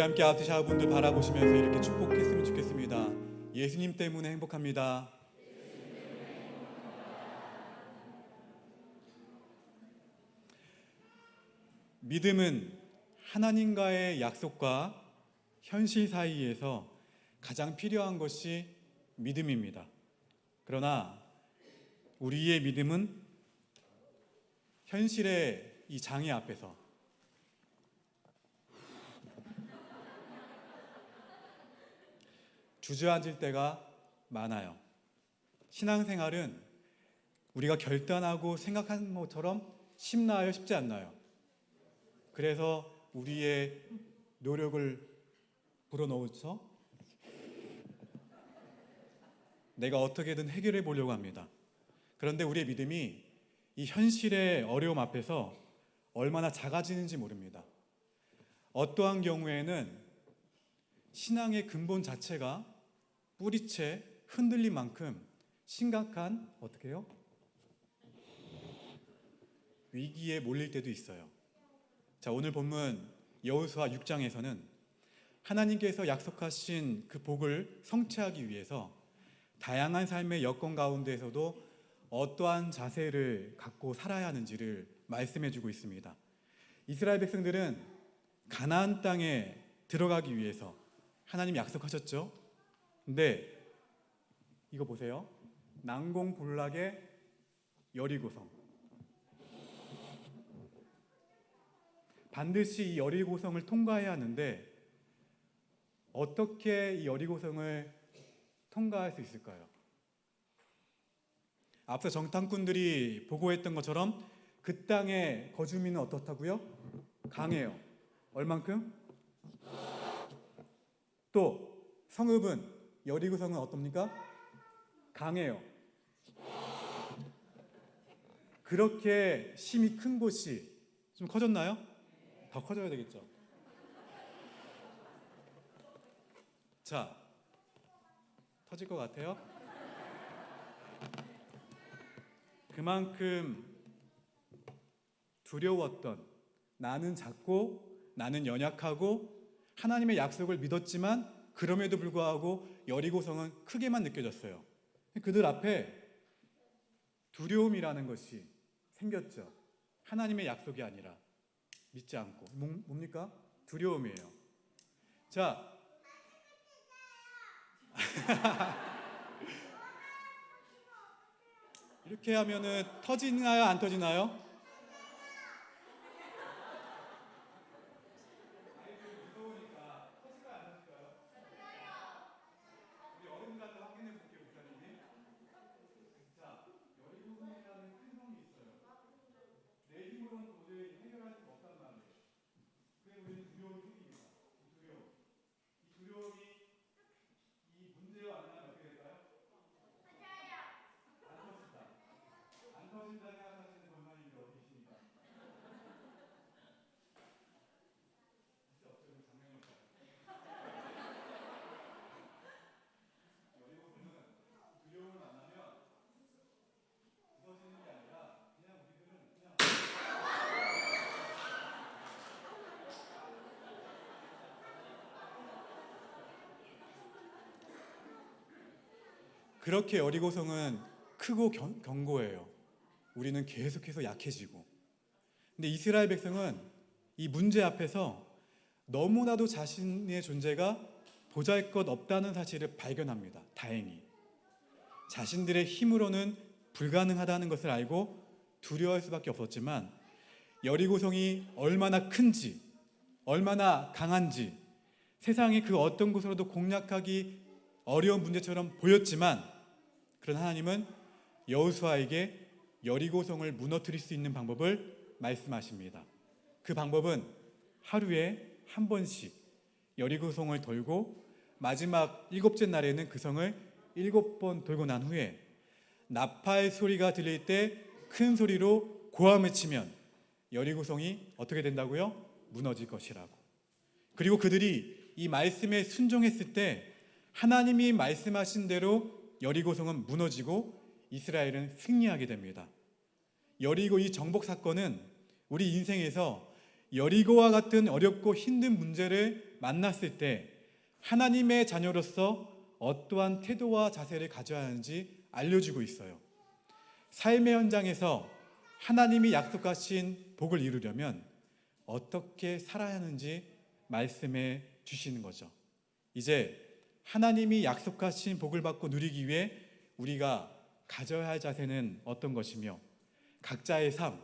함께 아프샤 분들 바라보시면서 이렇게 축복했으면 좋겠습니다. 예수님 때문에 행복합니다. 믿음은 하나님과의 약속과 현실 사이에서 가장 필요한 것이 믿음입니다. 그러나 우리의 믿음은 현실의 이 장애 앞에서 주저앉을 때가 많아요. 신앙생활은 우리가 결단하고 생각하는 것처럼 쉽나요? 쉽지 않나요? 그래서 우리의 노력을 불어넣어서 내가 어떻게든 해결해 보려고 합니다. 그런데 우리의 믿음이 이 현실의 어려움 앞에서 얼마나 작아지는지 모릅니다. 어떠한 경우에는 신앙의 근본 자체가 뿌리채 흔들린 만큼 심각한 어떻게 해요? 위기에 몰릴 때도 있어요. 자, 오늘 본문 여호수아 6장에서는 하나님께서 약속하신 그 복을 성취하기 위해서 다양한 삶의 여건 가운데에서도 어떠한 자세를 갖고 살아야 하는지를 말씀해 주고 있습니다. 이스라엘 백성들은 가나안 땅에 들어가기 위해서 하나님 약속하셨죠. 근데 이거 보세요. 난공불락의 여리고성. 반드시 이 여리고성을 통과해야 하는데 어떻게 이 여리고성을 통과할 수 있을까요? 앞서 정탐꾼들이 보고했던 것처럼 그 땅의 거주민은 어떻다고요? 강해요. 얼만큼? 또 성읍은 여리고성은 어떻습니까? 강해요. 그렇게 심이 큰 곳이 좀 커졌나요? 더 커져야 되겠죠. 자, 터질 것 같아요. 그만큼 두려웠던, 나는 작고 나는 연약하고 하나님의 약속을 믿었지만 그럼에도 불구하고 여리고성은 크게만 느껴졌어요. 그들 앞에 두려움이라는 것이 생겼죠. 하나님의 약속이 아니라 믿지 않고 뭡니까? 두려움이에요. 자, 이렇게 하면은 터지나요? 안 터지나요? 그렇게 여리고성은 크고 견고해요. 우리는 계속해서 약해지고. 근데 이스라엘 백성은 이 문제 앞에서 너무나도 자신의 존재가 보잘것없다는 사실을 발견합니다. 다행히. 자신들의 힘으로는 불가능하다는 것을 알고 두려워할 수밖에 없었지만 여리고성이 얼마나 큰지, 얼마나 강한지 세상의 그 어떤 곳으로도 공략하기 어려운 문제처럼 보였지만 그런 하나님은 여호수아에게 여리고성을 무너뜨릴 수 있는 방법을 말씀하십니다. 그 방법은 하루에 한 번씩 여리고성을 돌고 마지막 7째 날에는 그 성을 7번 돌고 난 후에 나팔 소리가 들릴 때 큰 소리로 고함 외치면 여리고성이 어떻게 된다고요? 무너질 것이라고. 그리고 그들이 이 말씀에 순종했을 때 하나님이 말씀하신 대로 여리고성은 무너지고 이스라엘은 승리하게 됩니다. 여리고 이 정복 사건은 우리 인생에서 여리고와 같은 어렵고 힘든 문제를 만났을 때 하나님의 자녀로서 어떠한 태도와 자세를 가져야 하는지 알려주고 있어요. 삶의 현장에서 하나님이 약속하신 복을 이루려면 어떻게 살아야 하는지 말씀해 주시는 거죠. 이제 하나님이 약속하신 복을 받고 누리기 위해 우리가 가져야 할 자세는 어떤 것이며, 각자의 삶,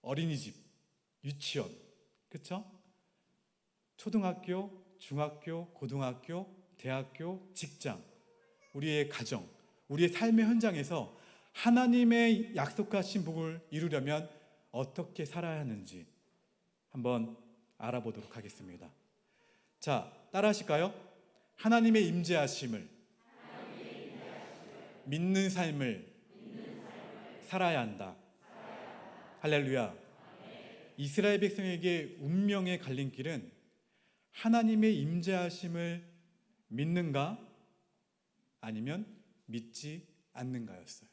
어린이집, 유치원, 그렇죠? 초등학교, 중학교, 고등학교, 대학교, 직장, 우리의 가정, 우리의 삶의 현장에서 하나님의 약속하신 복을 이루려면 어떻게 살아야 하는지 한번 알아보도록 하겠습니다. 자, 따라 하실까요? 하나님의 임재하심을 믿는 삶을 살아야 한다. 할렐루야. 이스라엘 백성에게 운명의 갈림길은 하나님의 임재하심을 믿는가 아니면 믿지 않는가였어요.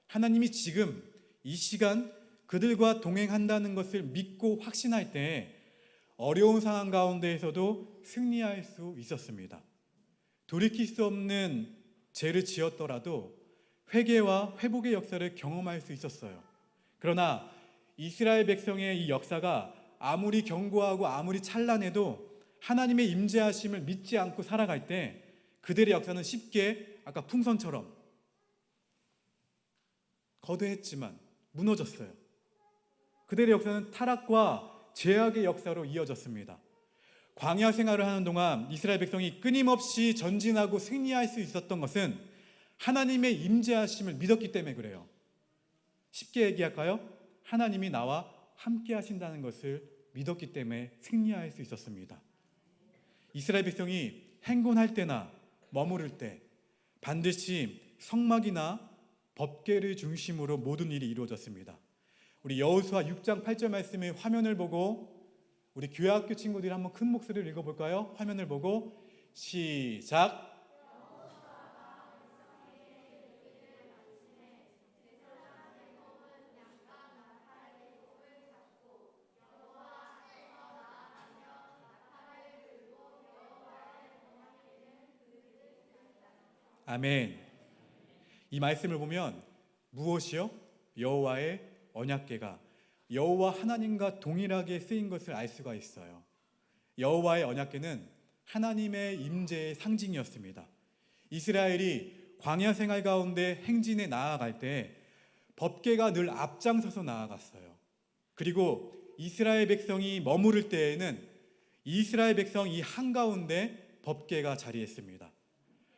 하나님이 지금 이 시간 그들과 동행한다는 것을 믿고 확신할 때 어려운 상황 가운데에서도 승리할 수 있었습니다. 돌이킬 수 없는 죄를 지었더라도 회개와 회복의 역사를 경험할 수 있었어요. 그러나 이스라엘 백성의 이 역사가 아무리 견고하고 아무리 찬란해도 하나님의 임재하심을 믿지 않고 살아갈 때 그들의 역사는 쉽게 아까 풍선처럼 거대했지만 무너졌어요. 그들의 역사는 타락과 죄악의 역사로 이어졌습니다. 광야 생활을 하는 동안 이스라엘 백성이 끊임없이 전진하고 승리할 수 있었던 것은 하나님의 임재하심을 믿었기 때문에 그래요. 쉽게 얘기할까요? 하나님이 나와 함께 하신다는 것을 믿었기 때문에 승리할 수 있었습니다. 이스라엘 백성이 행군할 때나 머무를 때 반드시 성막이나 법궤를 중심으로 모든 일이 이루어졌습니다. 우리 여호수아 6장 8절 말씀의 화면을 보고 우리 교회학교 친구들이 한번 큰 목소리를 읽어볼까요? 화면을 보고 시작. 아멘. 이 말씀을 보면 무엇이요? 여호와의 언약궤가 여호와 하나님과 동일하게 쓰인 것을 알 수가 있어요. 여호와의 언약궤는 하나님의 임재의 상징이었습니다. 이스라엘이 광야 생활 가운데 행진에 나아갈 때 법궤가 늘 앞장서서 나아갔어요. 그리고 이스라엘 백성이 머무를 때에는 이스라엘 백성 이 한가운데 법궤가 자리했습니다.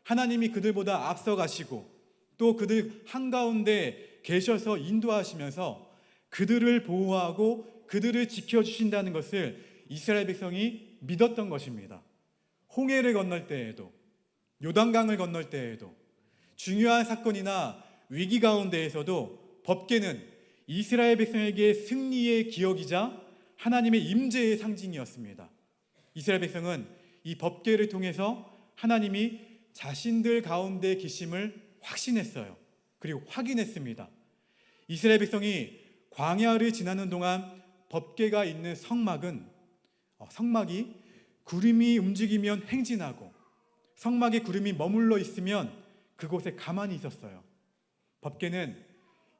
하나님이 그들보다 앞서 가시고 또 그들 한가운데 계셔서 인도하시면서 그들을 보호하고 그들을 지켜주신다는 것을 이스라엘 백성이 믿었던 것입니다. 홍해를 건널 때에도 요단강을 건널 때에도 중요한 사건이나 위기 가운데에서도 법궤는 이스라엘 백성에게 승리의 기억이자 하나님의 임재의 상징이었습니다. 이스라엘 백성은 이 법궤를 통해서 하나님이 자신들 가운데 계심을 확신했어요. 그리고 확인했습니다. 이스라엘 백성이 광야를 지나는 동안 법궤가 있는 성막이 구름이 움직이면 행진하고 성막에 구름이 머물러 있으면 그곳에 가만히 있었어요. 법궤는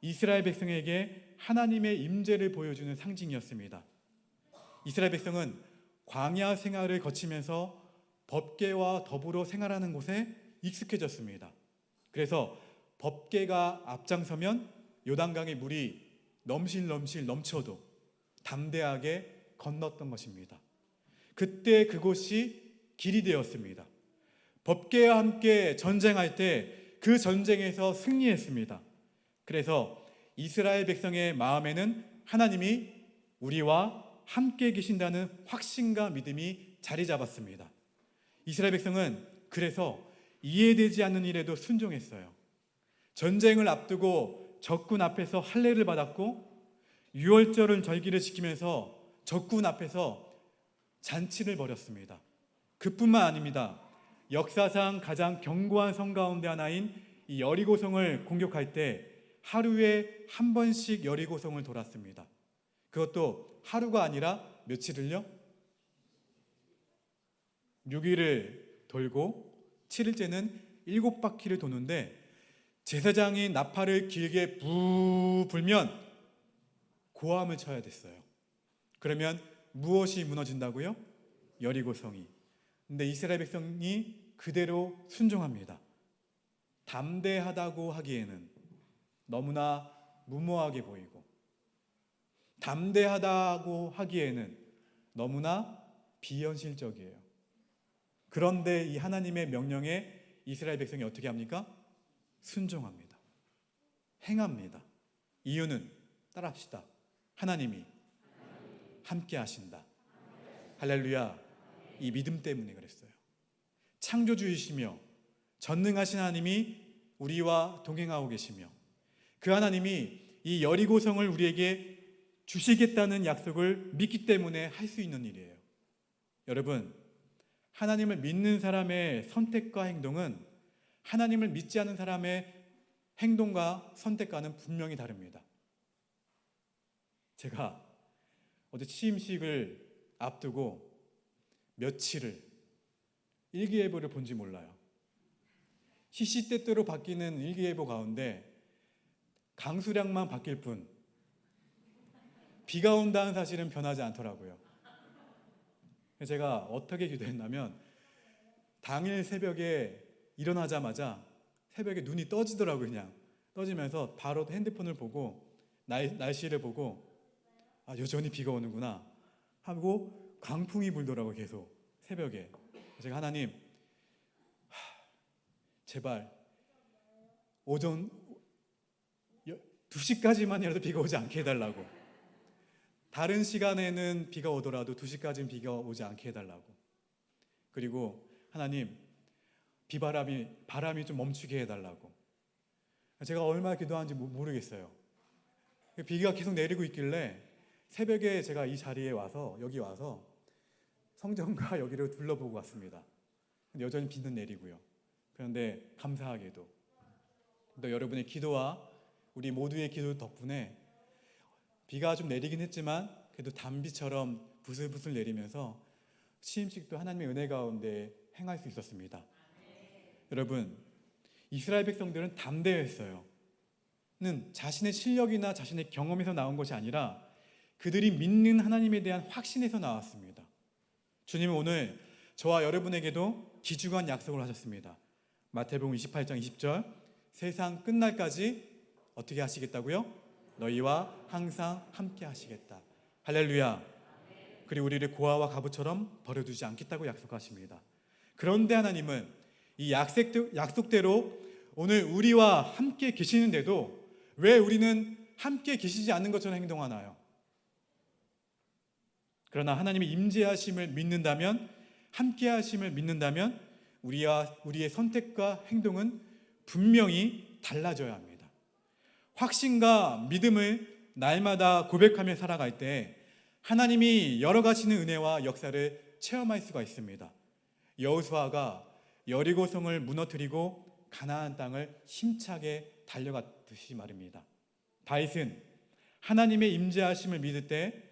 이스라엘 백성에게 하나님의 임재를 보여주는 상징이었습니다. 이스라엘 백성은 광야 생활을 거치면서 법궤와 더불어 생활하는 곳에 익숙해졌습니다. 그래서 법궤가 앞장서면 요단강의 물이 넘실넘실 넘쳐도 담대하게 건넜던 것입니다. 그때 그곳이 길이 되었습니다. 법궤와 함께 전쟁할 때 그 전쟁에서 승리했습니다. 그래서 이스라엘 백성의 마음에는 하나님이 우리와 함께 계신다는 확신과 믿음이 자리 잡았습니다. 이스라엘 백성은 그래서 이해되지 않는 일에도 순종했어요. 전쟁을 앞두고 적군 앞에서 할례를 받았고 유월절을 절기를 지키면서 적군 앞에서 잔치를 벌였습니다. 그뿐만 아닙니다. 역사상 가장 견고한 성 가운데 하나인 이 여리고성을 공격할 때 하루에 한 번씩 여리고성을 돌았습니다. 그것도 하루가 아니라 며칠을요? 6일을 돌고 7일째는 7바퀴를 도는데 제사장이 나팔을 길게 부 불면 고함을 쳐야 됐어요. 그러면 무엇이 무너진다고요? 여리고성이. 근데 이스라엘 백성이 그대로 순종합니다. 담대하다고 하기에는 너무나 무모하게 보이고, 담대하다고 하기에는 너무나 비현실적이에요. 그런데 이 하나님의 명령에 이스라엘 백성이 어떻게 합니까? 순종합니다. 행합니다. 이유는 따라합시다. 하나님이 함께 하신다. 할렐루야. 이 믿음 때문에 그랬어요. 창조주이시며 전능하신 하나님이 우리와 동행하고 계시며 그 하나님이 이 여리고성을 우리에게 주시겠다는 약속을 믿기 때문에 할 수 있는 일이에요. 여러분, 하나님을 믿는 사람의 선택과 행동은 하나님을 믿지 않은 사람의 행동과 선택과는 분명히 다릅니다. 제가 어제 취임식을 앞두고 며칠을 일기예보를 본지 몰라요. 시시때때로 바뀌는 일기예보 가운데 강수량만 바뀔 뿐 비가 온다는 사실은 변하지 않더라고요. 제가 어떻게 기도했냐면 당일 새벽에 일어나자마자 새벽에 눈이 떠지더라고요. 그냥 떠지면서 바로 핸드폰을 보고 날씨를 보고 여전히 비가 오는구나 하고 강풍이 불더라고요. 계속 새벽에. 제가 하나님 제발 오전 2시까지만이라도 비가 오지 않게 해달라고. 다른 시간에는 비가 오더라도 2시까지는 비가 오지 않게 해달라고. 그리고 하나님 바람이 좀 멈추게 해달라고. 제가 얼마나 기도하는지 모르겠어요. 비가 계속 내리고 있길래 새벽에 제가 이 자리에 여기 와서 성전과 여기를 둘러보고 왔습니다. 근데 여전히 비는 내리고요. 그런데 감사하게도 또 여러분의 기도와 우리 모두의 기도 덕분에 비가 좀 내리긴 했지만 그래도 단비처럼 부슬부슬 내리면서 취임식도 하나님의 은혜 가운데 행할 수 있었습니다. 여러분, 이스라엘 백성들은 담대했어요. 는 자신의 실력이나 자신의 경험에서 나온 것이 아니라 그들이 믿는 하나님에 대한 확신에서 나왔습니다. 주님은 오늘 저와 여러분에게도 귀중한 약속을 하셨습니다. 마태복음 28장 20절 세상 끝날까지 어떻게 하시겠다고요? 너희와 항상 함께 하시겠다. 할렐루야. 그리고 우리를 고아와 가부처럼 버려두지 않겠다고 약속하십니다. 그런데 하나님은 이 약속대로 오늘 우리와 함께 계시는데도 왜 우리는 함께 계시지 않는 것처럼 행동하나요? 그러나 하나님의 임재하심을 믿는다면, 함께 하심을 믿는다면 우리의 선택과 행동은 분명히 달라져야 합니다. 확신과 믿음을 날마다 고백하며 살아갈 때 하나님이 열어가시는 은혜와 역사를 체험할 수가 있습니다. 여호수아가 여리고성을 무너뜨리고 가나안 땅을 힘차게 달려갔듯이 말입니다. 다윗은 하나님의 임재하심을 믿을 때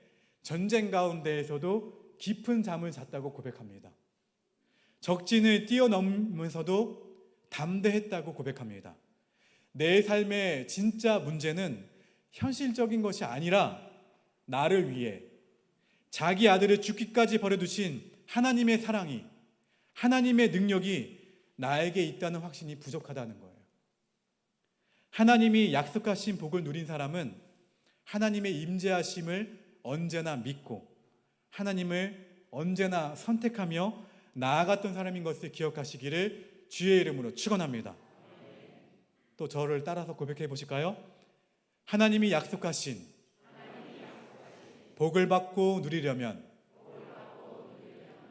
전쟁 가운데에서도 깊은 잠을 잤다고 고백합니다. 적진을 뛰어넘으면서도 담대했다고 고백합니다. 내 삶의 진짜 문제는 현실적인 것이 아니라 나를 위해 자기 아들을 죽기까지 버려두신 하나님의 사랑이, 하나님의 능력이 나에게 있다는 확신이 부족하다는 거예요. 하나님이 약속하신 복을 누린 사람은 하나님의 임재하심을 언제나 믿고 하나님을 언제나 선택하며 나아갔던 사람인 것을 기억하시기를 주의 이름으로 축원합니다. 또 저를 따라서 고백해 보실까요? 하나님이 약속하신 복을 받고 누리려면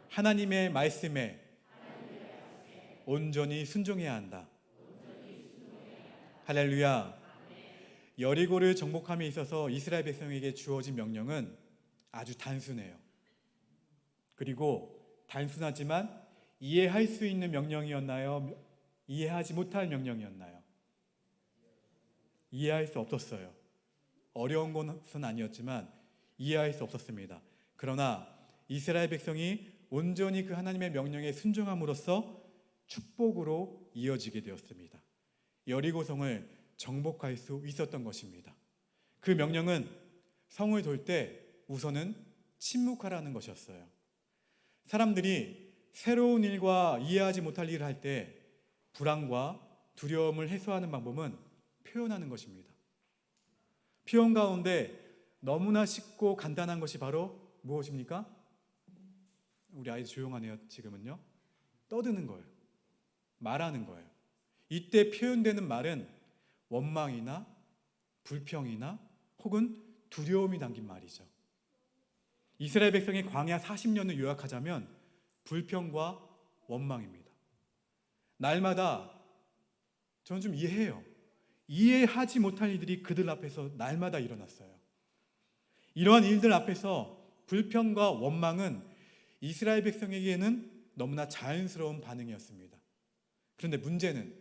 하나님의 말씀에 온전히 순종해야 한다. 할렐루야. 여리고를 정복함에 있어서 이스라엘 백성에게 주어진 명령은 아주 단순해요. 그리고 단순하지만 이해할 수 있는 명령이었나요? 이해하지 못할 명령이었나요? 이해할 수 없었어요. 어려운 것은 아니었지만 이해할 수 없었습니다. 그러나 이스라엘 백성이 온전히 그 하나님의 명령에 순종함으로써 축복으로 이어지게 되었습니다. 여리고성을 정복할 수 있었던 것입니다. 그 명령은 성을 돌 때 우선은 침묵하라는 것이었어요. 사람들이 새로운 일과 이해하지 못할 일을 할 때 불안과 두려움을 해소하는 방법은 표현하는 것입니다. 표현 가운데 너무나 쉽고 간단한 것이 바로 무엇입니까? 우리 아이들 조용하네요. 지금은요. 떠드는 거예요. 말하는 거예요. 이때 표현되는 말은 원망이나 불평이나 혹은 두려움이 담긴 말이죠. 이스라엘 백성의 광야 40년을 요약하자면 불평과 원망입니다. 날마다 저는 좀 이해해요. 이해하지 못할 일들이 그들 앞에서 날마다 일어났어요. 이러한 일들 앞에서 불평과 원망은 이스라엘 백성에게는 너무나 자연스러운 반응이었습니다. 그런데 문제는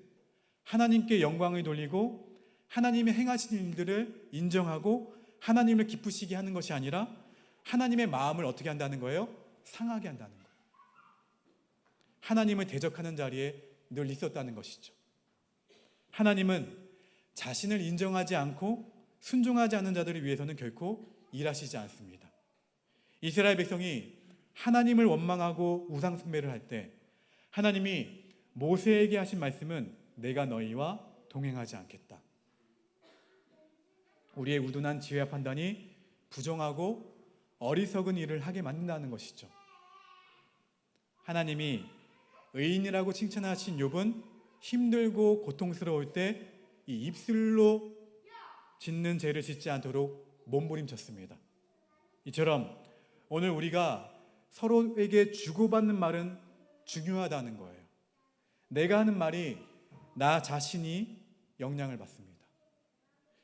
하나님께 영광을 돌리고 하나님의 행하신 일들을 인정하고 하나님을 기쁘시게 하는 것이 아니라 하나님의 마음을 어떻게 한다는 거예요? 상하게 한다는 거예요. 하나님을 대적하는 자리에 늘 있었다는 것이죠. 하나님은 자신을 인정하지 않고 순종하지 않는 자들을 위해서는 결코 일하시지 않습니다. 이스라엘 백성이 하나님을 원망하고 우상 숭배를 할 때 하나님이 모세에게 하신 말씀은 내가 너희와 동행하지 않겠다. 우리의 우둔한 지혜와 판단이 부정하고 어리석은 일을 하게 만든다는 것이죠. 하나님이 의인이라고 칭찬하신 욥은 힘들고 고통스러울 때 이 입술로 짓는 죄를 짓지 않도록 몸부림쳤습니다. 이처럼 오늘 우리가 서로에게 주고받는 말은 중요하다는 거예요. 내가 하는 말이 나 자신이 영향을 받습니다.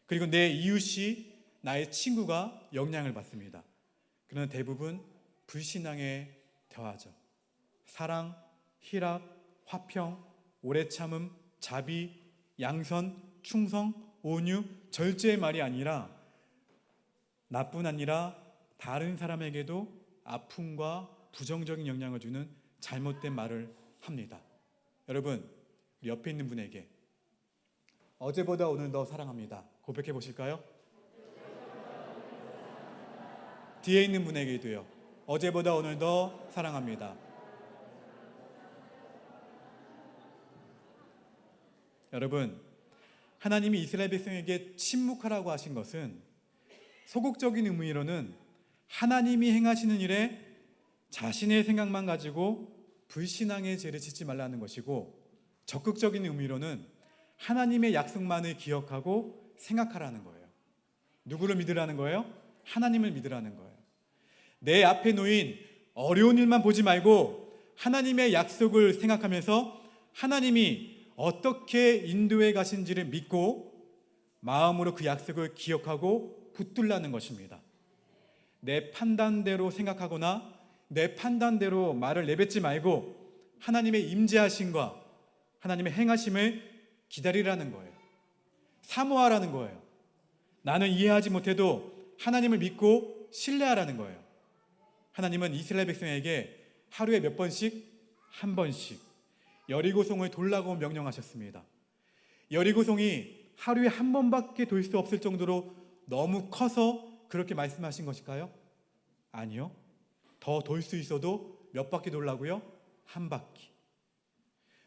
그리고 내 이웃이 나의 친구가 영향을 받습니다. 그러나 대부분 불신앙에 더하죠. 사랑, 희락, 화평, 오래 참음, 자비, 양선, 충성, 온유, 절제의 말이 아니라 나뿐 아니라 다른 사람에게도 아픔과 부정적인 영향을 주는 잘못된 말을 합니다. 여러분, 우리 옆에 있는 분에게 어제보다 오늘 더 사랑합니다. 고백해 보실까요? 뒤에 있는 분에게도요. 어제보다 오늘 더 사랑합니다. 여러분, 하나님이 이스라엘 백성에게 침묵하라고 하신 것은 소극적인 의미로는 하나님이 행하시는 일에 자신의 생각만 가지고 불신앙의 죄를 짓지 말라는 것이고, 적극적인 의미로는 하나님의 약속만을 기억하고 생각하라는 거예요. 누구를 믿으라는 거예요? 하나님을 믿으라는 거예요. 내 앞에 놓인 어려운 일만 보지 말고 하나님의 약속을 생각하면서 하나님이 어떻게 인도해 가신지를 믿고 마음으로 그 약속을 기억하고 붙들라는 것입니다. 내 판단대로 생각하거나 내 판단대로 말을 내뱉지 말고 하나님의 임재하심과 하나님의 행하심을 기다리라는 거예요. 사모하라는 거예요. 나는 이해하지 못해도 하나님을 믿고 신뢰하라는 거예요. 하나님은 이스라엘 백성에게 하루에 몇 번씩? 한 번씩 여리고성을 돌라고 명령하셨습니다. 여리고성이 하루에 한 번밖에 돌 수 없을 정도로 너무 커서 그렇게 말씀하신 것일까요? 아니요. 더 돌 수 있어도 몇 바퀴 돌라고요? 한 바퀴.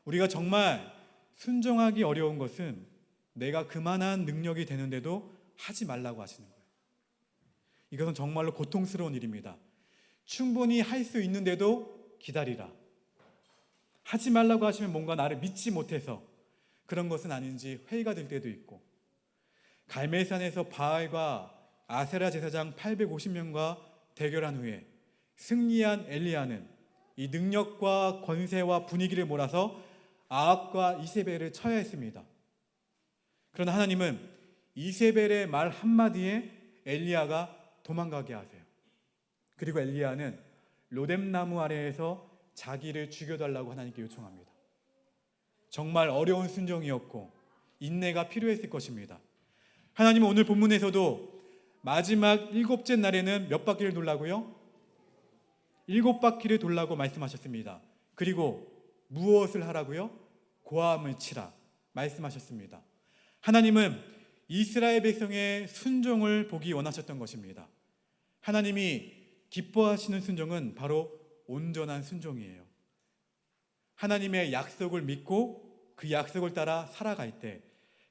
우리가 정말 순종하기 어려운 것은 내가 그만한 능력이 되는데도 하지 말라고 하시는 거예요. 이것은 정말로 고통스러운 일입니다. 충분히 할 수 있는데도 기다리라. 하지 말라고 하시면 뭔가 나를 믿지 못해서 그런 것은 아닌지 회의가 될 때도 있고, 갈멜산에서 바알과 아세라 제사장 850명과 대결한 후에 승리한 엘리야는 이 능력과 권세와 분위기를 몰아서 아합과 이세벨을 쳐야 했습니다. 그러나 하나님은 이세벨의 말 한마디에 엘리야가 도망가게 하세요. 그리고 엘리야는 로뎀나무 아래에서 자기를 죽여달라고 하나님께 요청합니다. 정말 어려운 순종이었고 인내가 필요했을 것입니다. 하나님은 오늘 본문에서도 마지막 7째 날에는 몇 바퀴를 돌라고요? 7바퀴를 돌라고 말씀하셨습니다. 그리고 무엇을 하라고요? 고함을 치라 말씀하셨습니다. 하나님은 이스라엘 백성의 순종을 보기 원하셨던 것입니다. 하나님이 기뻐하시는 순종은 바로 온전한 순종이에요. 하나님의 약속을 믿고 그 약속을 따라 살아갈 때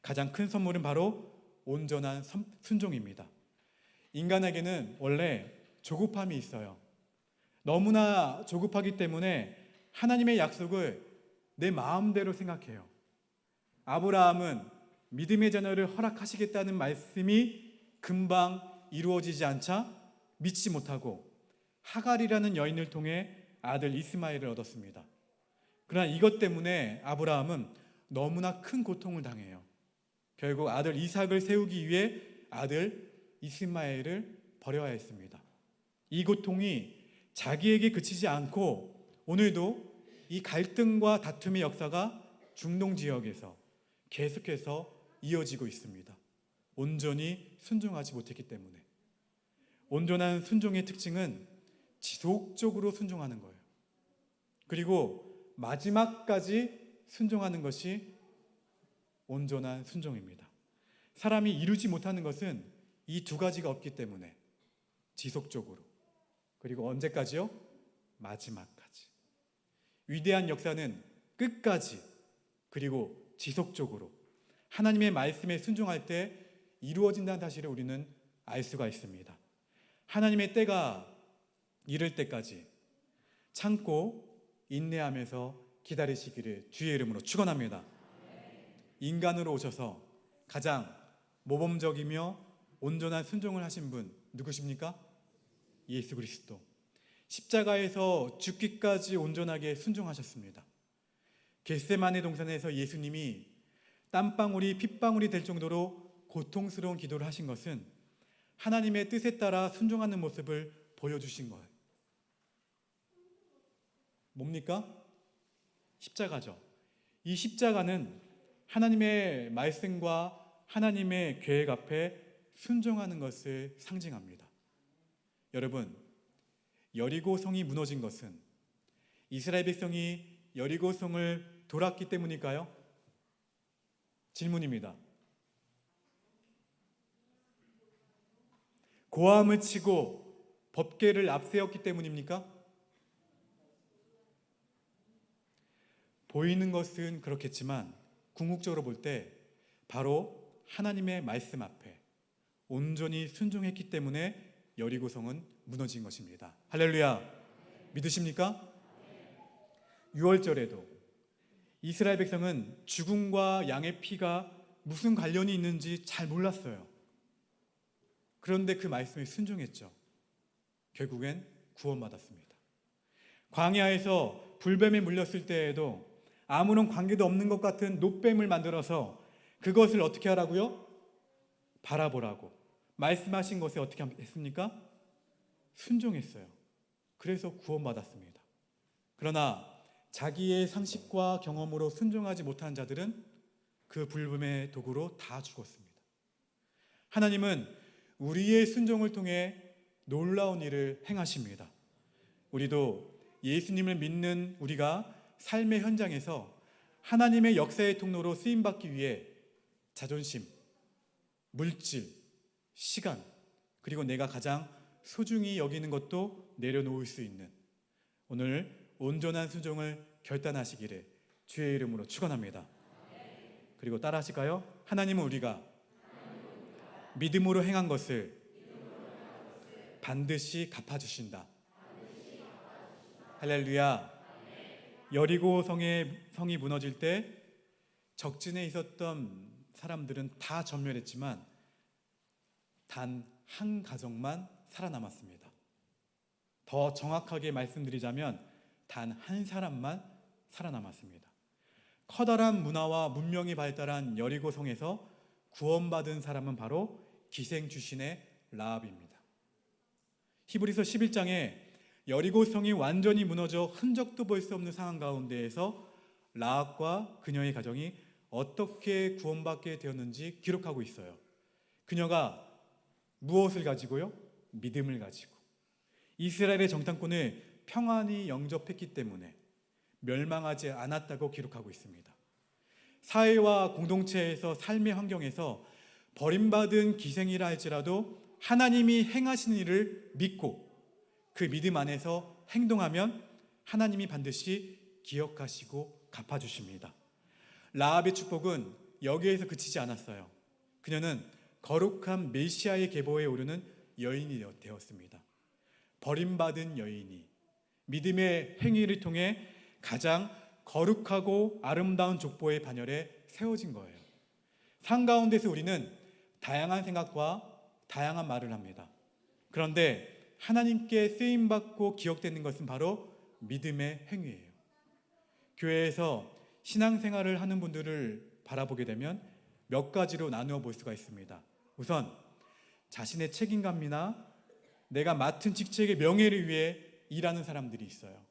가장 큰 선물은 바로 온전한 순종입니다. 인간에게는 원래 조급함이 있어요. 너무나 조급하기 때문에 하나님의 약속을 내 마음대로 생각해요. 아브라함은 믿음의 자녀를 허락하시겠다는 말씀이 금방 이루어지지 않자 믿지 못하고 하갈이라는 여인을 통해 아들 이스마엘을 얻었습니다. 그러나 이것 때문에 아브라함은 너무나 큰 고통을 당해요. 결국 아들 이삭을 세우기 위해 아들 이스마엘을 버려야 했습니다. 이 고통이 자기에게 그치지 않고 오늘도 이 갈등과 다툼의 역사가 중동 지역에서 계속해서 이어지고 있습니다. 온전히 순종하지 못했기 때문에. 온전한 순종의 특징은 지속적으로 순종하는 거예요. 그리고 마지막까지 순종하는 것이 온전한 순종입니다. 사람이 이루지 못하는 것은 이 두 가지가 없기 때문에 지속적으로, 그리고 언제까지요? 마지막까지. 위대한 역사는 끝까지, 그리고 지속적으로 하나님의 말씀에 순종할 때 이루어진다는 사실을 우리는 알 수가 있습니다. 하나님의 때가 이를 때까지 참고 인내하면서 기다리시기를 주의 이름으로 축원합니다. 인간으로 오셔서 가장 모범적이며 온전한 순종을 하신 분 누구십니까? 예수 그리스도. 십자가에서 죽기까지 온전하게 순종하셨습니다. 겟세마네 동산에서 예수님이 땀방울이 핏방울이 될 정도로 고통스러운 기도를 하신 것은 하나님의 뜻에 따라 순종하는 모습을 보여주신 거예요. 뭡니까? 십자가죠. 이 십자가는 하나님의 말씀과 하나님의 계획 앞에 순종하는 것을 상징합니다. 여러분, 여리고 성이 무너진 것은 이스라엘 백성이 여리고 성을 돌았기 때문일까요? 질문입니다. 고함을 치고 법궤를 앞세웠기 때문입니까? 보이는 것은 그렇겠지만 궁극적으로 볼 때 바로 하나님의 말씀 앞에 온전히 순종했기 때문에 여리고성은 무너진 것입니다. 할렐루야. 믿으십니까? 6월절에도 이스라엘 백성은 죽음과 양의 피가 무슨 관련이 있는지 잘 몰랐어요. 그런데 그 말씀에 순종했죠. 결국엔 구원받았습니다. 광야에서 불뱀에 물렸을 때에도 아무런 관계도 없는 것 같은 놋뱀을 만들어서 그것을 어떻게 하라고요? 바라보라고 말씀하신 것에 어떻게 했습니까? 순종했어요. 그래서 구원받았습니다. 그러나 자기의 상식과 경험으로 순종하지 못한 자들은 그 불뱀의 도구로 다 죽었습니다. 하나님은 우리의 순종을 통해 놀라운 일을 행하십니다. 우리도 예수님을 믿는 우리가 삶의 현장에서 하나님의 역사의 통로로 쓰임받기 위해 자존심, 물질, 시간, 그리고 내가 가장 소중히 여기는 것도 내려놓을 수 있는 오늘 온전한 순종을 결단하시기를 주의 이름으로 축원합니다. 그리고 따라 하실까요? 하나님은 우리가 믿음으로 행한 것을 반드시 갚아주신다. 할렐루야. 여리고 성이 무너질 때 적진에 있었던 사람들은 다 전멸했지만 단 한 가정만 살아남았습니다. 더 정확하게 말씀드리자면 단 한 사람만 살아남았습니다. 커다란 문화와 문명이 발달한 여리고성에서 구원받은 사람은 바로 기생 출신의 라합입니다. 히브리서 11장에 여리고성이 완전히 무너져 흔적도 볼 수 없는 상황 가운데에서 라합과 그녀의 가정이 어떻게 구원받게 되었는지 기록하고 있어요. 그녀가 무엇을 가지고요? 믿음을 가지고 이스라엘의 정탐꾼을 평안히 영접했기 때문에 멸망하지 않았다고 기록하고 있습니다. 사회와 공동체에서 삶의 환경에서 버림받은 기생이라 할지라도 하나님이 행하신 일을 믿고 그 믿음 안에서 행동하면 하나님이 반드시 기억하시고 갚아주십니다. 라합의 축복은 여기에서 그치지 않았어요. 그녀는 거룩한 메시아의 계보에 오르는 여인이 되었습니다. 버림받은 여인이 믿음의 행위를 통해 가장 거룩하고 아름다운 족보의 반열에 세워진 거예요. 삶 가운데서 우리는 다양한 생각과 다양한 말을 합니다. 그런데 하나님께 쓰임받고 기억되는 것은 바로 믿음의 행위예요. 교회에서 신앙생활을 하는 분들을 바라보게 되면 몇 가지로 나누어 볼 수가 있습니다. 우선 자신의 책임감이나 내가 맡은 직책의 명예를 위해 일하는 사람들이 있어요.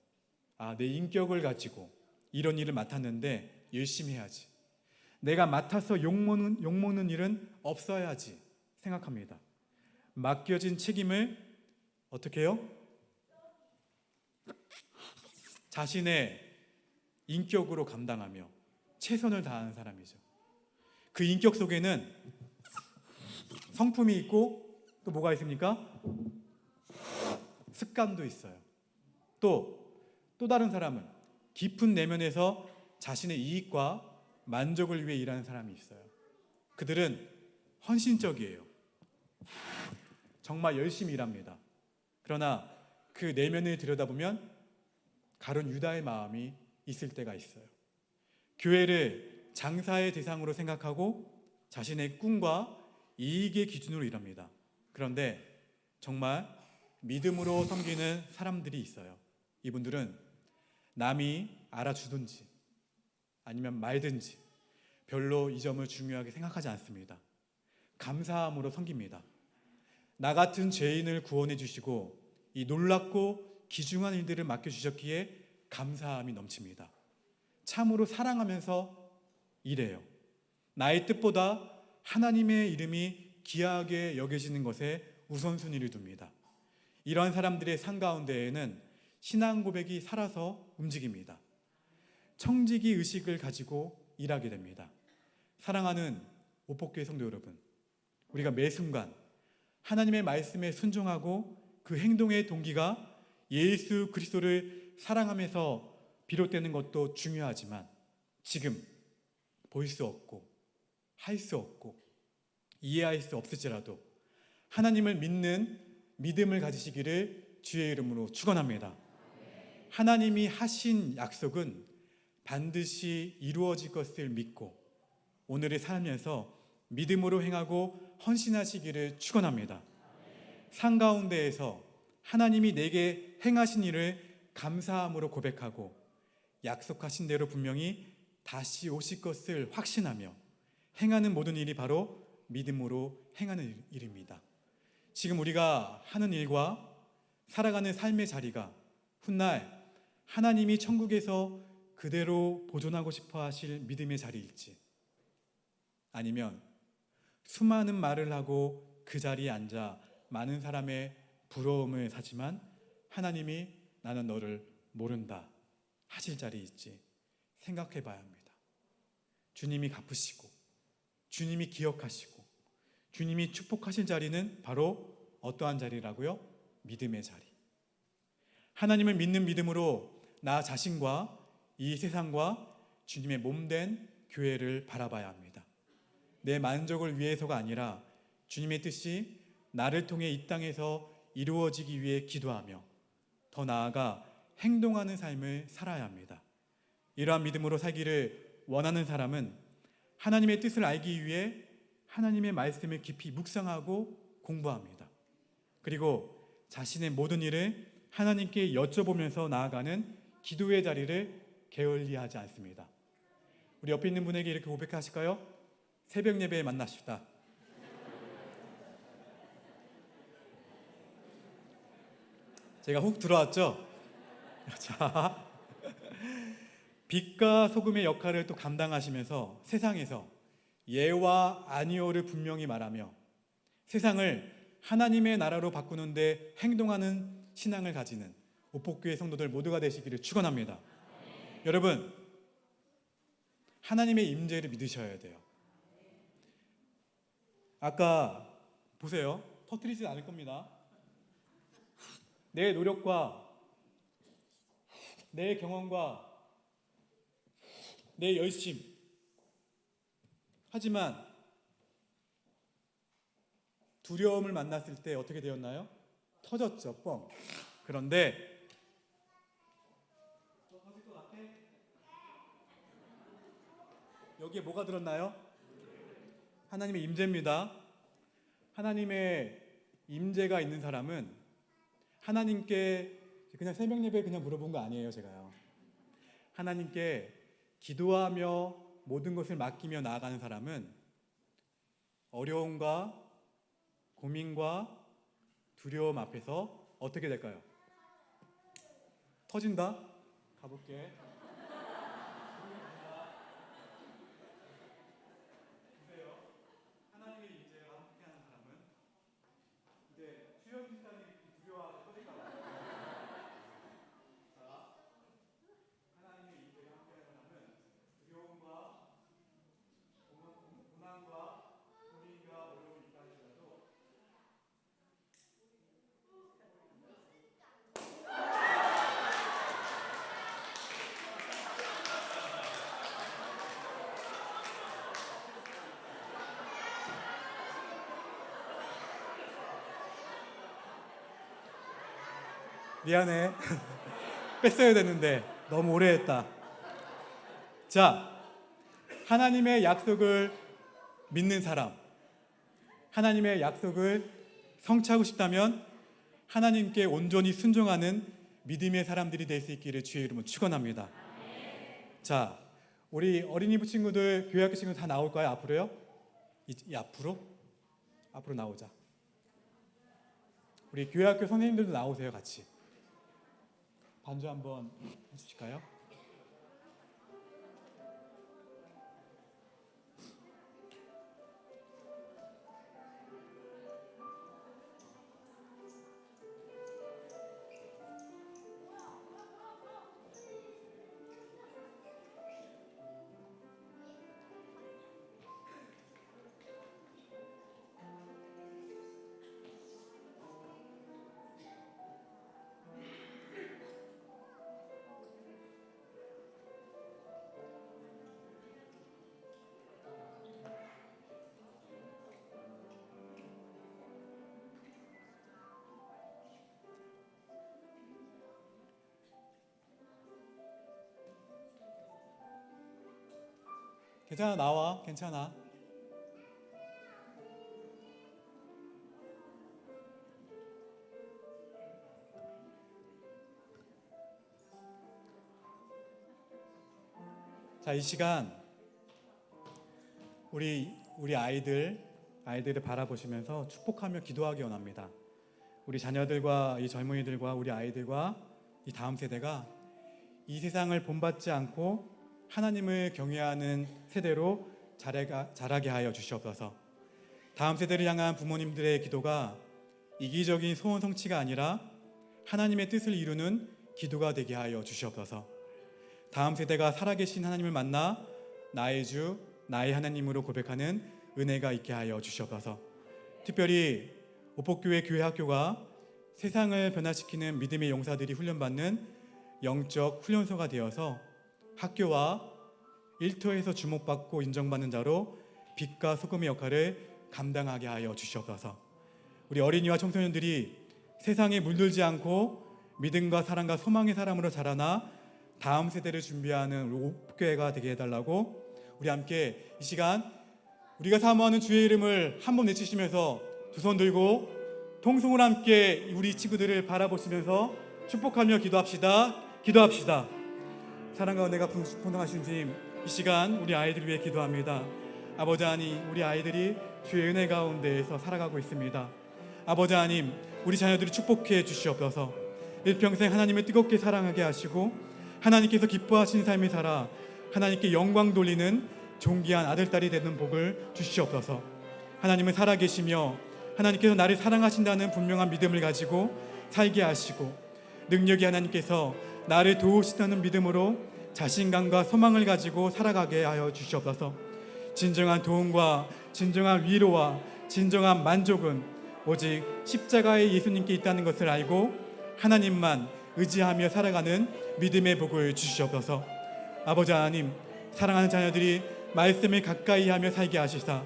내 인격을 가지고 이런 일을 맡았는데 열심히 해야지. 내가 맡아서 욕먹는 일은 없어야지 생각합니다. 맡겨진 책임을 어떻게 해요? 자신의 인격으로 감당하며 최선을 다하는 사람이죠. 그 인격 속에는 성품이 있고 또 뭐가 있습니까? 습관도 있어요. 또 다른 사람은 깊은 내면에서 자신의 이익과 만족을 위해 일하는 사람이 있어요. 그들은 헌신적이에요. 정말 열심히 일합니다. 그러나 그 내면을 들여다보면 가룟 유다의 마음이 있을 때가 있어요. 교회를 장사의 대상으로 생각하고 자신의 꿈과 이익의 기준으로 일합니다. 그런데 정말 믿음으로 섬기는 사람들이 있어요. 이분들은 남이 알아주든지 아니면 말든지 별로 이 점을 중요하게 생각하지 않습니다. 감사함으로 섬깁니다. 나 같은 죄인을 구원해 주시고 이 놀랍고 귀중한 일들을 맡겨주셨기에 감사함이 넘칩니다. 참으로 사랑하면서 일해요. 나의 뜻보다 하나님의 이름이 귀하게 여겨지는 것에 우선순위를 둡니다. 이러한 사람들의 삶 가운데에는 신앙 고백이 살아서 움직입니다. 청지기 의식을 가지고 일하게 됩니다. 사랑하는 오복교회 성도 여러분, 우리가 매 순간 하나님의 말씀에 순종하고 그 행동의 동기가 예수 그리스도를 사랑하면서 비롯되는 것도 중요하지만 지금 볼 수 없고 할 수 없고 이해할 수 없을지라도 하나님을 믿는 믿음을 가지시기를 주의 이름으로 축원합니다. 하나님이 하신 약속은 반드시 이루어질 것을 믿고 오늘을 살면서 믿음으로 행하고 헌신하시기를 축원합니다. 삶 가운데에서 하나님이 내게 행하신 일을 감사함으로 고백하고 약속하신 대로 분명히 다시 오실 것을 확신하며 행하는 모든 일이 바로 믿음으로 행하는 일입니다. 지금 우리가 하는 일과 살아가는 삶의 자리가 훗날 하나님이 천국에서 그대로 보존하고 싶어 하실 믿음의 자리일지 아니면 수많은 말을 하고 그 자리에 앉아 많은 사람의 부러움을 사지만 하나님이 나는 너를 모른다 하실 자리일지 생각해 봐야 합니다. 주님이 갚으시고 주님이 기억하시고 주님이 축복하실 자리는 바로 어떠한 자리라고요? 믿음의 자리. 하나님을 믿는 믿음으로 나 자신과 이 세상과 주님의 몸된 교회를 바라봐야 합니다. 내 만족을 위해서가 아니라 주님의 뜻이 나를 통해 이 땅에서 이루어지기 위해 기도하며 더 나아가 행동하는 삶을 살아야 합니다. 이러한 믿음으로 살기를 원하는 사람은 하나님의 뜻을 알기 위해 하나님의 말씀을 깊이 묵상하고 공부합니다. 그리고 자신의 모든 일을 하나님께 여쭤보면서 나아가는 기도의 자리를 게을리하지 않습니다. 우리 옆에 있는 분에게 이렇게 고백하실까요? 새벽 예배에 만나십시다. 제가 훅 들어왔죠? 자, 빛과 소금의 역할을 또 감당하시면서 세상에서 예와 아니오를 분명히 말하며 세상을 하나님의 나라로 바꾸는데 행동하는 신앙을 가지는 오복교회 성도들 모두가 되시기를 축원합니다. 여러분, 하나님의 임재를 믿으셔야 돼요. 아까 보세요. 터뜨리지 않을 겁니다. 내 노력과 내 경험과 내 열심, 하지만 두려움을 만났을 때 어떻게 되었나요? 터졌죠, 뻥. 그런데 터질 것 같아? 여기에 뭐가 들었나요? 하나님의 임재입니다. 하나님의 임재가 있는 사람은 하나님께 그냥 새벽 예배 그냥 물어본 거 아니에요, 제가요. 하나님께 기도하며 모든 것을 맡기며 나아가는 사람은 어려움과 고민과 두려움 앞에서 어떻게 될까요? 터진다? 가볼게. 보세요. 하나님의 임재와 함께하는 사람은 이제 수영 비슷하게 두려워하고 터질까 봐. 자, 하나님의 임재와 함께하는 사람은 두려움과 고난과 고민과 어려움이 있다 할지라도 미안해. 뺐어야 되는데 너무 오래 했다. 자, 하나님의 약속을 믿는 사람, 하나님의 약속을 성취하고 싶다면 하나님께 온전히 순종하는 믿음의 사람들이 될 수 있기를 주의 이름으로 축원합니다. 자, 우리 어린이부 친구들, 교회학교 친구들 다 나올까요? 앞으로요? 앞으로 나오자. 우리 교회학교 선생님들도 나오세요, 같이. 반주 한번 해주실까요? 괜찮아, 나와. 괜찮아. 자, 이 시간 우리 아이들을 바라보시면서 축복하며 기도하기 원합니다. 우리 자녀들과 이 젊은이들과 우리 아이들과 이 다음 세대가 이 세상을 본받지 않고 하나님을 경외하는 세대로 자라게 하여 주시옵소서. 다음 세대를 향한 부모님들의 기도가 이기적인 소원 성취가 아니라 하나님의 뜻을 이루는 기도가 되게 하여 주시옵소서. 다음 세대가 살아계신 하나님을 만나 나의 주, 나의 하나님으로 고백하는 은혜가 있게 하여 주시옵소서. 특별히 오복교회 교회학교가 세상을 변화시키는 믿음의 용사들이 훈련받는 영적 훈련소가 되어서 학교와 일터에서 주목받고 인정받는 자로 빛과 소금의 역할을 감당하게 하여 주시옵소서. 우리 어린이와 청소년들이 세상에 물들지 않고 믿음과 사랑과 소망의 사람으로 자라나 다음 세대를 준비하는 오복교회가 되게 해달라고 우리 함께 이 시간 우리가 사모하는 주의 이름을 한번 외치시면서 두 손 들고 통성을 함께 우리 친구들을 바라보시면서 축복하며 기도합시다. 사랑과 은혜가 풍성하신 주님, 이 시간 우리 아이들 위해 기도합니다. 아버지 하나님, 우리 아이들이 주의 은혜 가운데에서 살아가고 있습니다. 아버지 하나님, 우리 자녀들을 축복해 주시옵소서. 일평생 하나님을 뜨겁게 사랑하게 하시고 하나님께서 기뻐하시는 삶을 살아 하나님께 영광 돌리는 존귀한 아들딸이 되는 복을 주시옵소서. 하나님은 살아계시며 하나님께서 나를 사랑하신다는 분명한 믿음을 가지고 살게 하시고 능력이 하나님께서 나를 도우시다는 믿음으로 자신감과 소망을 가지고 살아가게 하여 주시옵소서. 진정한 도움과 진정한 위로와 진정한 만족은 오직 십자가의 예수님께 있다는 것을 알고 하나님만 의지하며 살아가는 믿음의 복을 주시옵소서. 아버지 하나님, 사랑하는 자녀들이 말씀을 가까이 하며 살게 하시사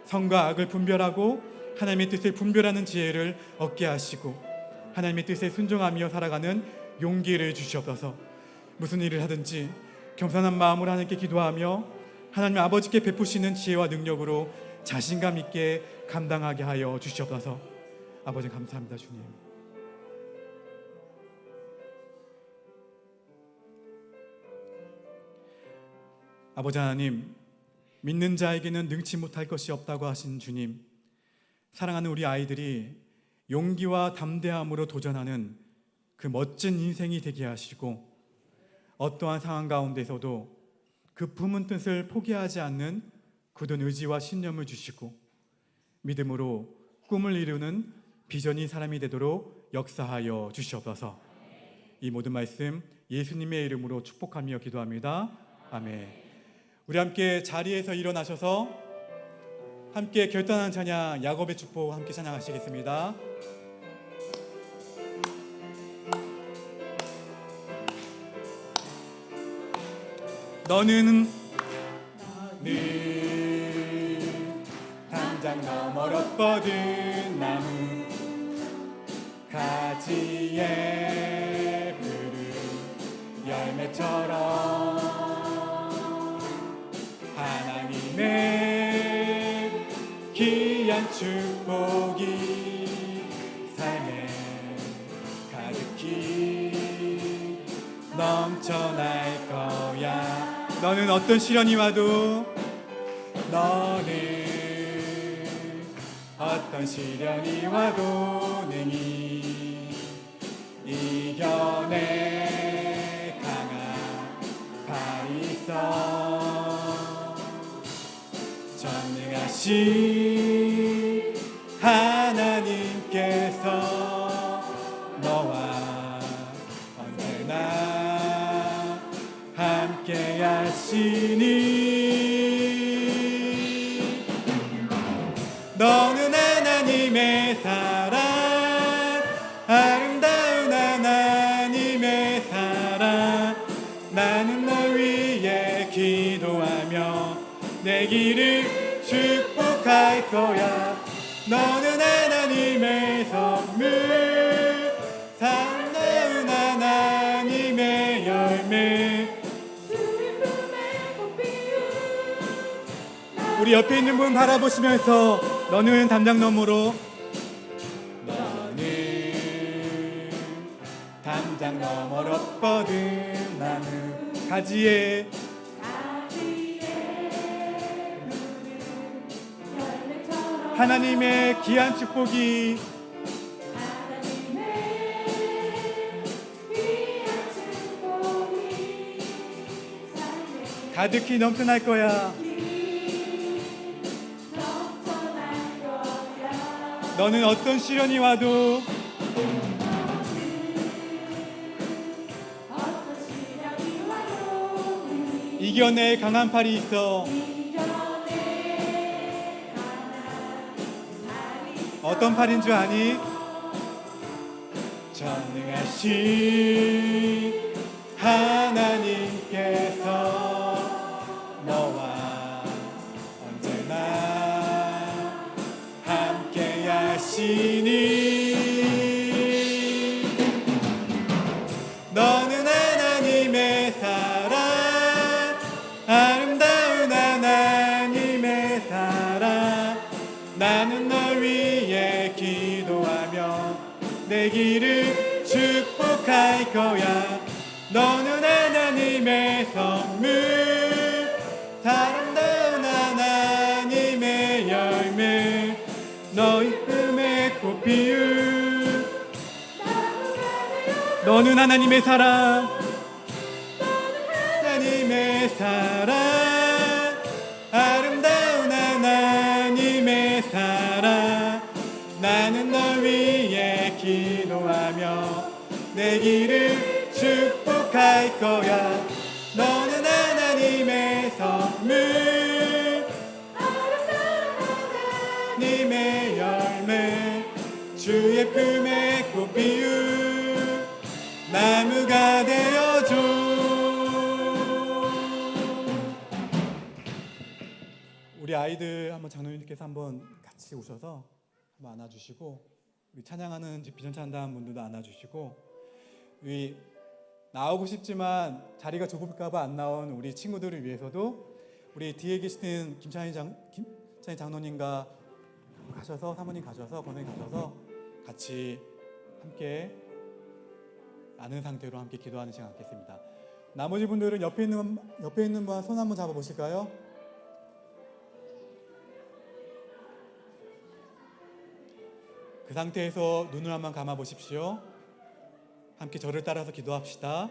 선과 악을 분별하고 하나님의 뜻을 분별하는 지혜를 얻게 하시고 하나님의 뜻에 순종하며 살아가는 용기를 주시옵소서. 무슨 일을 하든지 겸손한 마음으로 하나님께 기도하며 하나님 아버지께 베푸시는 지혜와 능력으로 자신감 있게 감당하게 하여 주시옵소서. 아버지 감사합니다. 주님. 아버지 하나님, 믿는 자에게는 능치 못할 것이 없다고 하신 주님, 사랑하는 우리 아이들이 용기와 담대함으로 도전하는 그 멋진 인생이 되게 하시고 어떠한 상황 가운데서도 그 품은 뜻을 포기하지 않는 굳은 의지와 신념을 주시고 믿음으로 꿈을 이루는 비전이 사람이 되도록 역사하여 주시옵소서. 이 모든 말씀 예수님의 이름으로 축복하며 기도합니다. 아멘. 우리 함께 자리에서 일어나셔서 함께 결단한 찬양 야곱의 축복 함께 찬양하시겠습니다. 너는 당장 너머로 뻗은 나무 가지에 푸른 열매처럼 하나님의 귀한 축복이 삶에 가득히 넘쳐날 거야. 너는 어떤 시련이 와도 너는 어떤 시련이 와도 능히 이겨내 강한 팔이 있어. 전능하신 하나님께서 너와 언제나 함께 하시니 너는 하나님의 사랑 아름다운 하나님의 사랑 나는 널 위해 기도하며 내 길을 축복할 거야. 너는 하나님의 선물 아름다운 하나님의 열매. 우리 옆에 있는 분 바라보시면서 너는 담장 너머로 너는 담장 너머로 뻗은 나무 가지에 하나님의 귀한 축복이 가득히 넘쳐날 거야. 너는 어떤 시련이 와도 이겨낼 강한 팔이 있어. 어떤 팔인 줄 아니? 전능하신 하나님께서 너와 언제나 함께 하시니 너는 하나님의 사랑 아름다운 하나님의 사랑 나는 널 위해 기도하며 내 길을 축복할 거야. 너는 하나님의 선물 아름다운 하나님의 열매 너희 품에 꽃 피운 너는 하나님의 사랑 하나님의 사랑 아름다운 하나님의 사랑 나는 널 위해 기도하며 내 길을 축복할 거야. 너는 하나님의 선물, 하나님의 열매, 주의 품에 꽃 피운 나무가 되어줘. 우리 아이들 한번 장로님께서 한번 같이 오셔서 한번 안아주시고, 우리 찬양하는 비전찬담 분들도 안아주시고, 우리 나오고 싶지만 자리가 좁을까봐 안 나온 우리 친구들을 위해서도 우리 뒤에 계시는 김찬희 장로님과 가셔서, 사모님 가셔서, 권사님 가셔서 같이 함께 아는 상태로 함께 기도하는 시간 갖겠습니다. 나머지 분들은 옆에 있는 분 손 한번 잡아 보실까요? 그 상태에서 눈을 한번 감아 보십시오. 함께 저를 따라서 기도합시다.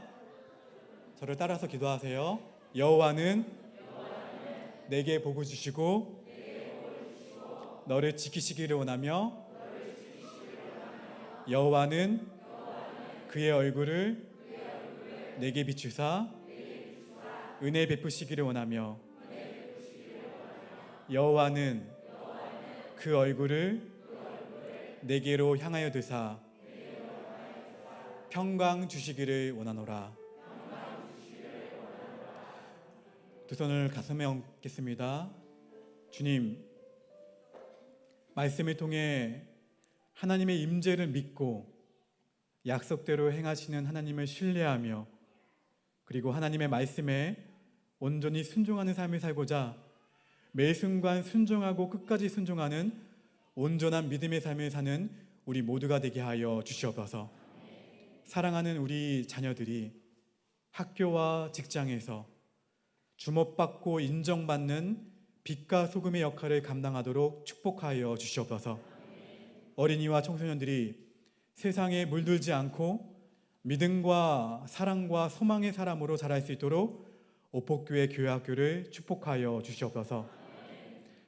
저를 따라서 기도하세요. 여호와는 내게 복을 주시고 너를 지키시기를 원하며, 여호와는 그의 얼굴을 내게 비추사 은혜 베푸시기를 원하며, 여호와는 그 얼굴을 내게로 향하여 드사 평강 주시기를 원하노라. 두 손을 가슴에 얹겠습니다. 주님, 말씀을 통해 하나님의 임재를 믿고 약속대로 행하시는 하나님을 신뢰하며, 그리고 하나님의 말씀에 온전히 순종하는 삶을 살고자 매 순간 순종하고 끝까지 순종하는 온전한 믿음의 삶을 사는 우리 모두가 되게 하여 주시옵소서. 사랑하는 우리 자녀들이 학교와 직장에서 주목받고 인정받는 빛과 소금의 역할을 감당하도록 축복하여 주시옵소서. 어린이와 청소년들이 세상에 물들지 않고 믿음과 사랑과 소망의 사람으로 자랄 수 있도록 오폭교회 교회학교를 축복하여 주시옵소서.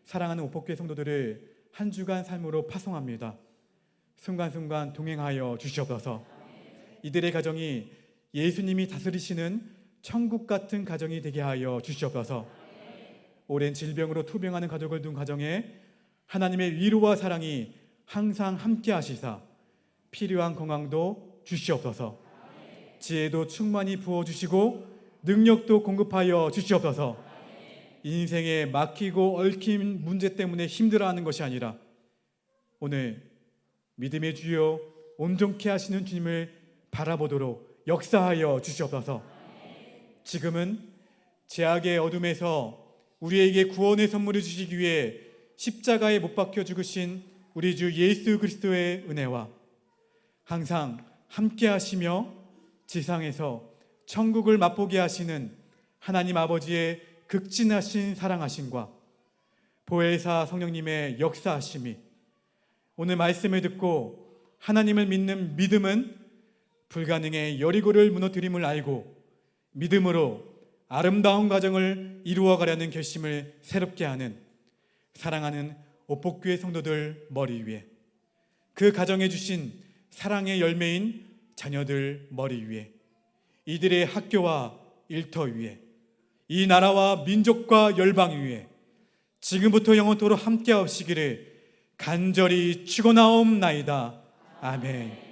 사랑하는 오폭교회 성도들을 한 주간 삶으로 파송합니다. 순간순간 동행하여 주시옵소서. 이들의 가정이 예수님이 다스리시는 천국 같은 가정이 되게 하여 주시옵소서. 오랜 질병으로 투병하는 가족을 둔 가정에 하나님의 위로와 사랑이 항상 함께 하시사 필요한 건강도 주시옵소서. 지혜도 충만히 부어주시고 능력도 공급하여 주시옵소서. 인생에 막히고 얽힌 문제 때문에 힘들어하는 것이 아니라 오늘 믿음의 주여 온전케 하시는 주님을 바라보도록 역사하여 주시옵소서. 지금은 죄악의 어둠에서 우리에게 구원의 선물을 주시기 위해 십자가에 못 박혀 죽으신 우리 주 예수 그리스도의 은혜와 항상 함께 하시며 지상에서 천국을 맛보게 하시는 하나님 아버지의 극진하신 사랑하심과 보혜사 성령님의 역사하심이 오늘 말씀을 듣고 하나님을 믿는 믿음은 불가능의 여리고를 무너뜨림을 알고 믿음으로 아름다운 가정을 이루어가려는 결심을 새롭게 하는 사랑하는 오폭교회 성도들 머리 위에, 그 가정에 주신 사랑의 열매인 자녀들 머리 위에, 이들의 학교와 일터 위에, 이 나라와 민족과 열방 위에 지금부터 영원토록 함께 하시기를 간절히 축원하옵나이다. 아멘.